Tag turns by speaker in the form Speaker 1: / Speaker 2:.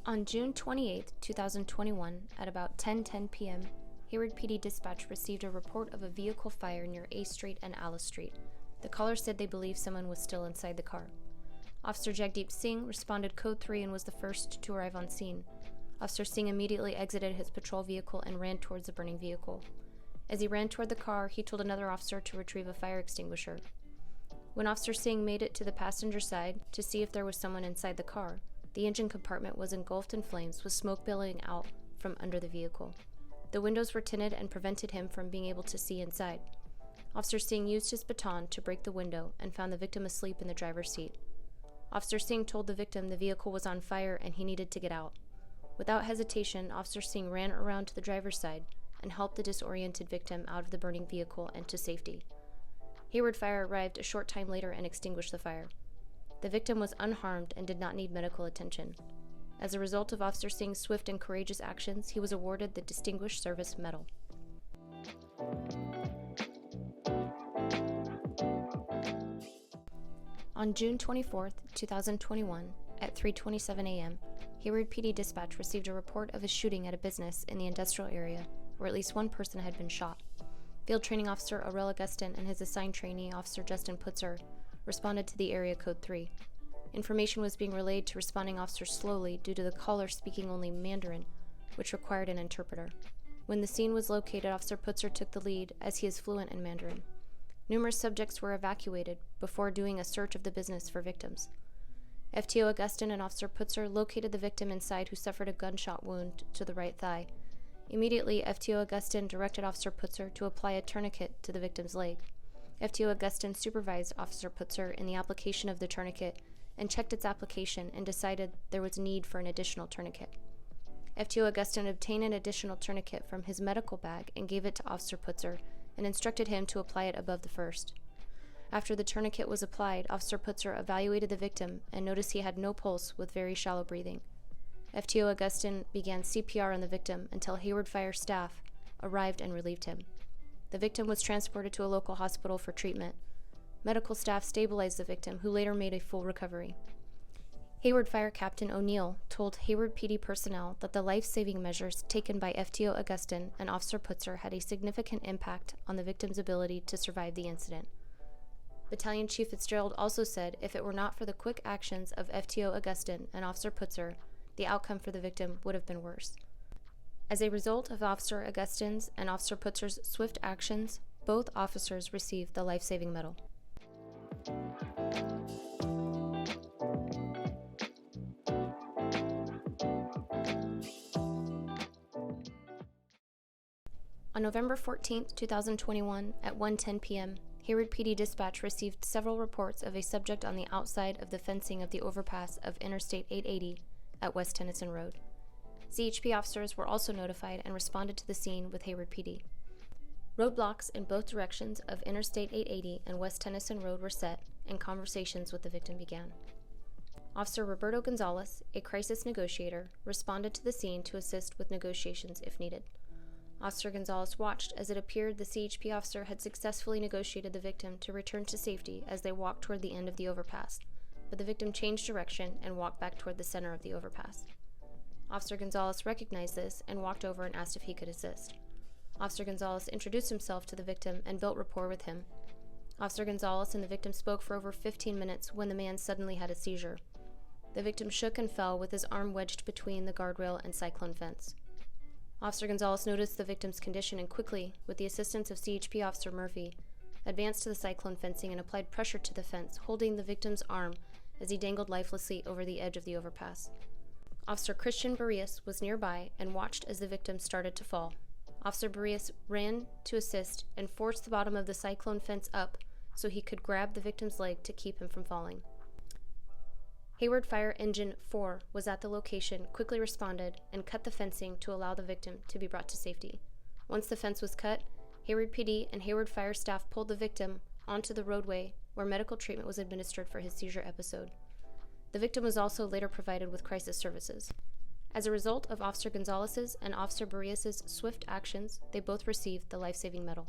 Speaker 1: On June 28, 2021, at about 10:10 p.m., Hayward PD dispatch received a report of a vehicle fire near A Street and Alice Street. The caller said they believed someone was still inside the car. Officer Jagdeep Singh responded code 3 and was the first to arrive on scene. Officer Singh immediately exited his patrol vehicle and ran towards the burning vehicle. As he ran toward the car, he told another officer to retrieve a fire extinguisher. When Officer Singh made it to the passenger side to see if there was someone inside the car, the engine compartment was engulfed in flames with smoke billowing out from under the vehicle. The windows were tinted and prevented him from being able to see inside. Officer Singh used his baton to break the window and found the victim asleep in the driver's seat. Officer Singh told the victim the vehicle was on fire and he needed to get out. Without hesitation, Officer Singh ran around to the driver's side and helped the disoriented victim out of the burning vehicle and to safety. Hayward Fire arrived a short time later and extinguished the fire. The victim was unharmed and did not need medical attention. As a result of Officer Singh's swift and courageous actions, he was awarded the Distinguished Service Medal. On June 24, 2021, at 3:27 a.m., Hayward PD dispatch received a report of a shooting at a business in the industrial area where at least one person had been shot. Field Training Officer Aurel Augustin and his assigned trainee, Officer Justin Putzer, responded to the area code 3. Information was being relayed to responding officers slowly due to the caller speaking only Mandarin, which required an interpreter. When the scene was located, Officer Putzer took the lead, as he is fluent in Mandarin. Numerous subjects were evacuated before doing a search of the business for victims. FTO Augustin and Officer Putzer located the victim inside, who suffered a gunshot wound to the right thigh. Immediately, FTO Augustin directed Officer Putzer to apply a tourniquet to the victim's leg. FTO Augustin supervised Officer Putzer in the application of the tourniquet and checked its application and decided there was need for an additional tourniquet. FTO Augustin obtained an additional tourniquet from his medical bag and gave it to Officer Putzer and instructed him to apply it above the first. After the tourniquet was applied, Officer Putzer evaluated the victim and noticed he had no pulse with very shallow breathing. FTO Augustin began CPR on the victim until Hayward Fire staff arrived and relieved him. The victim was transported to a local hospital for treatment. Medical staff stabilized the victim, who later made a full recovery. Hayward Fire Captain O'Neill told Hayward PD personnel that the life-saving measures taken by FTO Augustin and Officer Putzer had a significant impact on the victim's ability to survive the incident. Battalion Chief Fitzgerald also said if it were not for the quick actions of FTO Augustin and Officer Putzer, the outcome for the victim would have been worse. As a result of Officer Augustin's and Officer Putzer's swift actions, both officers received the life-saving medal. On November 14, 2021, at 1:10 p.m., Hayward PD dispatch received several reports of a subject on the outside of the fencing of the overpass of Interstate 880 at West Tennyson Road. CHP officers were also notified and responded to the scene with Hayward PD. Roadblocks in both directions of Interstate 880 and West Tennyson Road were set, and conversations with the victim began. Officer Roberto Gonzalez, a crisis negotiator, responded to the scene to assist with negotiations if needed. Officer Gonzalez watched as it appeared the CHP officer had successfully negotiated the victim to return to safety as they walked toward the end of the overpass, but the victim changed direction and walked back toward the center of the overpass. Officer Gonzalez recognized this and walked over and asked if he could assist. Officer Gonzalez introduced himself to the victim and built rapport with him. Officer Gonzalez and the victim spoke for over 15 minutes when the man suddenly had a seizure. The victim shook and fell with his arm wedged between the guardrail and cyclone fence. Officer Gonzalez noticed the victim's condition and quickly, with the assistance of CHP Officer Murphy, advanced to the cyclone fencing and applied pressure to the fence, holding the victim's arm as he dangled lifelessly over the edge of the overpass. Officer Christian Barrias was nearby and watched as the victim started to fall. Officer Barrias ran to assist and forced the bottom of the cyclone fence up so he could grab the victim's leg to keep him from falling. Hayward Fire Engine 4 was at the location, quickly responded, and cut the fencing to allow the victim to be brought to safety. Once the fence was cut, Hayward PD and Hayward Fire staff pulled the victim onto the roadway where medical treatment was administered for his seizure episode. The victim was also later provided with crisis services. As a result of Officer Gonzalez's and Officer Barrias' swift actions, they both received the life-saving medal.